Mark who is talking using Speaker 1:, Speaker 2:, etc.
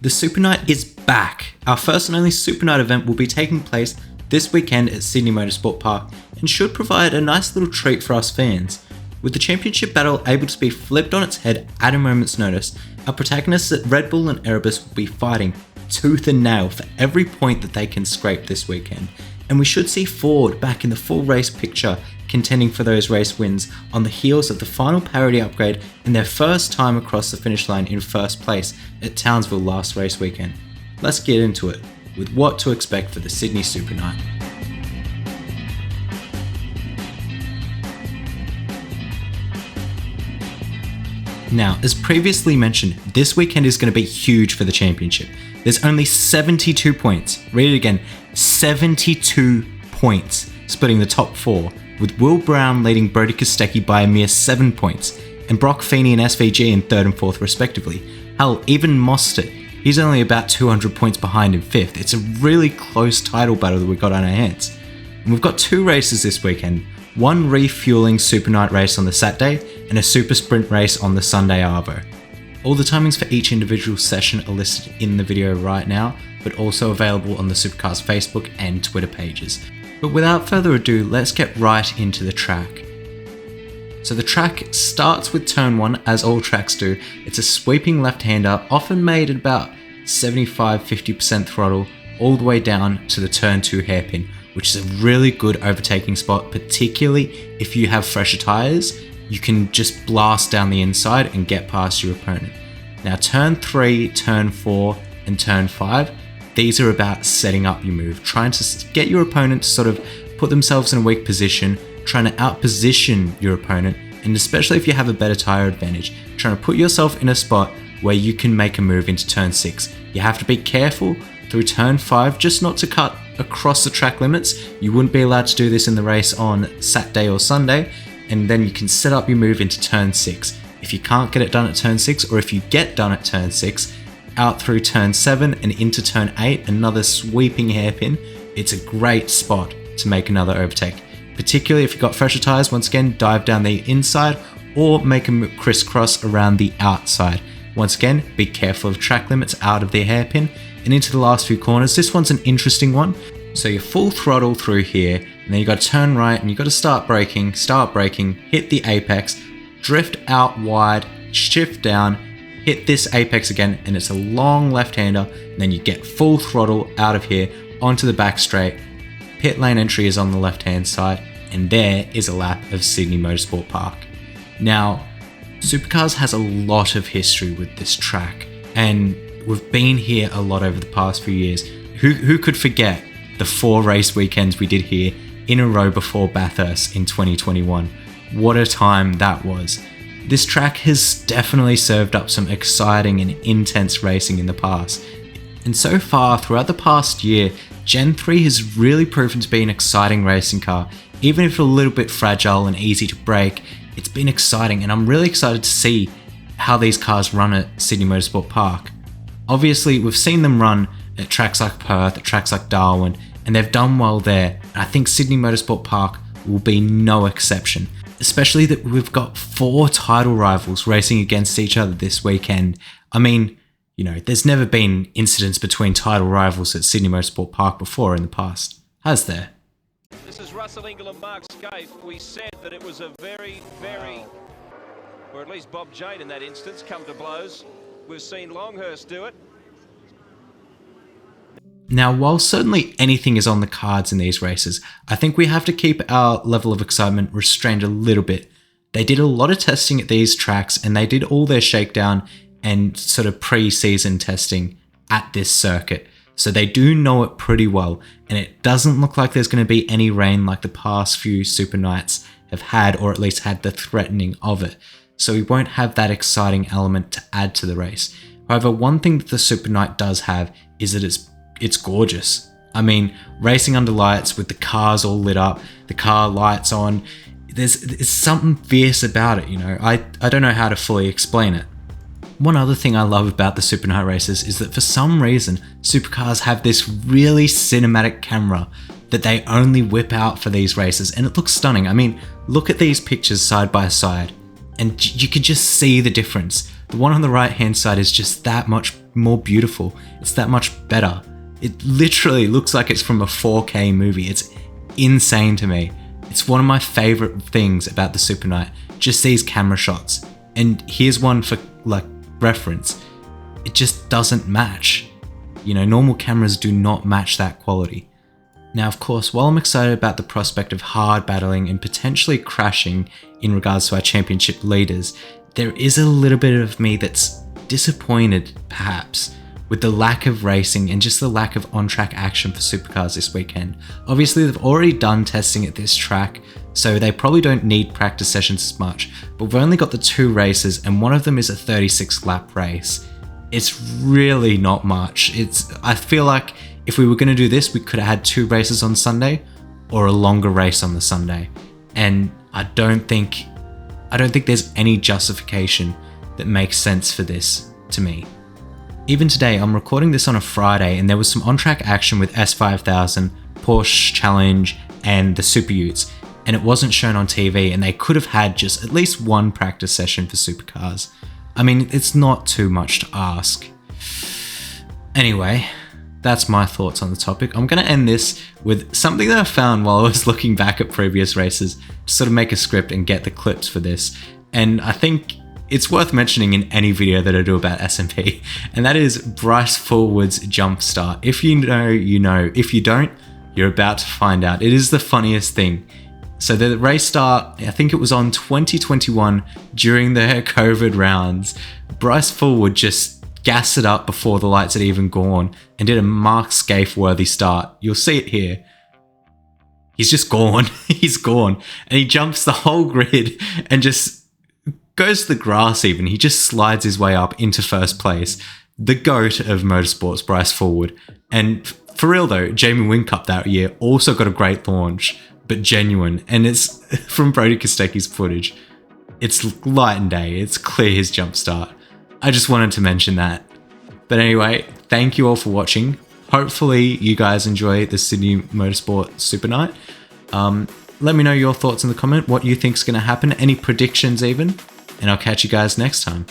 Speaker 1: The Supernight is back. Our first and only Supernight event will be taking place this weekend at Sydney Motorsport Park and should provide a nice little treat for us fans. With the championship battle able to be flipped on its head at a moment's notice, our protagonists at Red Bull and Erebus will be fighting tooth and nail for every point that they can scrape this weekend. And we should see Ford back in the full race picture, contending for those race wins on the heels of the final parity upgrade and their first time across the finish line in first place at Townsville last race weekend. Let's get into it with what to expect for the Sydney Supernight. Now, as previously mentioned, this weekend is going to be huge for the championship. There's only 72 points. Read it again, 72 points splitting the top four, with Will Brown leading Brodie Kostecki by a mere 7 points, and Brock Feeney and SVG in 3rd and 4th respectively. Hell, even Mostert, he's only about 200 points behind in 5th. It's a really close title battle that we've got on our hands. And we've got 2 races this weekend, one refueling Supernight race on the Saturday and a Super Sprint race on the Sunday Arvo. All the timings for each individual session are listed in the video right now, but also available on the Supercars Facebook and Twitter pages. But without further ado, let's get right into the track. So the track starts with turn 1, as all tracks do. It's a sweeping left-hander, often made at about 75-50% throttle, all the way down to the turn 2 hairpin, which is a really good overtaking spot, particularly if you have fresher tyres. You can just blast down the inside and get past your opponent. Now turn 3, turn 4 and turn 5, these are about setting up your move, trying to get your opponent to sort of put themselves in a weak position, trying to outposition your opponent, and especially if you have a better tyre advantage, trying to put yourself in a spot where you can make a move into turn 6. You have to be careful through turn 5 just not to cut across the track limits. You wouldn't be allowed to do this in the race on Saturday or Sunday, and then you can set up your move into turn 6. If you can't get it done at turn 6, or if you get done at turn 6, out through turn 7 and into turn 8, another sweeping hairpin, it's a great spot to make another overtake. Particularly if you've got fresher tyres, once again, dive down the inside or make a crisscross around the outside. Once again, be careful of track limits out of the hairpin and into the last few corners. This one's an interesting one. So you're full throttle through here, and then you got to turn right and you got to start braking, hit the apex, drift out wide, shift down, hit this apex again, and it's a long left-hander, and then you get full throttle out of here onto the back straight. Pit lane entry is on the left-hand side, and there is a lap of Sydney Motorsport Park. Now, Supercars has a lot of history with this track, and we've been here a lot over the past few years. Who could forget the 4 race weekends we did here in a row before Bathurst in 2021? What a time that was. This track has definitely served up some exciting and intense racing in the past. And so far, throughout the past year, Gen 3 has really proven to be an exciting racing car. Even if a little bit fragile and easy to break, it's been exciting, and I'm really excited to see how these cars run at Sydney Motorsport Park. Obviously, we've seen them run at tracks like Perth, at tracks like Darwin, and they've done well there. And I think Sydney Motorsport Park will be no exception. Especially that we've got 4 title rivals racing against each other this weekend. I mean, you know, there's never been incidents between title rivals at Sydney Motorsport Park before in the past, has there?
Speaker 2: This is Russell Ingall and Mark Skaife. We said that it was a very, or at least Bob Jade in that instance, come to blows. We've seen Longhurst do it.
Speaker 1: Now, while certainly anything is on the cards in these races, I think we have to keep our level of excitement restrained a little bit. They did a lot of testing at these tracks, and they did all their shakedown and sort of pre-season testing at this circuit. So they do know it pretty well, and it doesn't look like there's going to be any rain like the past few Super Nights have had, or at least had the threatening of it. So we won't have that exciting element to add to the race. However, one thing that the Super Night does have is that it's gorgeous. I mean, racing under lights with the cars all lit up, the car lights on, there's something fierce about it, you know. I don't know how to fully explain it. One other thing I love about the Supernight races is that for some reason, Supercars have this really cinematic camera that they only whip out for these races, and it looks stunning. I mean, look at these pictures side by side, and you could just see the difference. The one on the right hand side is just that much more beautiful. It's that much better. It literally looks like it's from a 4K movie. It's insane to me. It's one of my favorite things about the Supernight, just these camera shots. And here's one for like reference. It just doesn't match. You know, normal cameras do not match that quality. Now, of course, while I'm excited about the prospect of hard battling and potentially crashing in regards to our championship leaders, there is a little bit of me that's disappointed, perhaps, with the lack of racing and just the lack of on-track action for Supercars this weekend. Obviously, they've already done testing at this track, so they probably don't need practice sessions as much, but we've only got the 2 races and one of them is a 36-lap race. It's really not much. I feel like if we were going to do this, we could have had 2 races on Sunday or a longer race on the Sunday. And I don't think there's any justification that makes sense for this to me. Even today, I'm recording this on a Friday and there was some on-track action with S5000, Porsche Challenge and the Super Utes, and it wasn't shown on TV, and they could have had just at least one practice session for Supercars. I mean, it's not too much to ask. Anyway, that's my thoughts on the topic. I'm going to end this with something that I found while I was looking back at previous races to sort of make a script and get the clips for this. And I think it's worth mentioning in any video that I do about SMP, and that is Bryce Fullwood's jump start. If you know, you know. If you don't, you're about to find out. It is the funniest thing. So the race start, I think it was on 2021 during the COVID rounds. Bryce Fullwood just gassed it up before the lights had even gone and did a Mark Scaife-worthy start. You'll see it here. He's just gone. He's gone. And he jumps the whole grid and just goes to the grass even. He just slides his way up into first place. The GOAT of motorsports, Bryce Fullwood. And for real though, Jamie Whincup that year also got a great launch, but genuine. And it's from Brodie Kostecki's footage. It's light and day. It's clear his jump start. I just wanted to mention that. But anyway, thank you all for watching. Hopefully you guys enjoy the Sydney Motorsport Super Night. Let me know your thoughts in the comment, what you think is going to happen, any predictions even, and I'll catch you guys next time.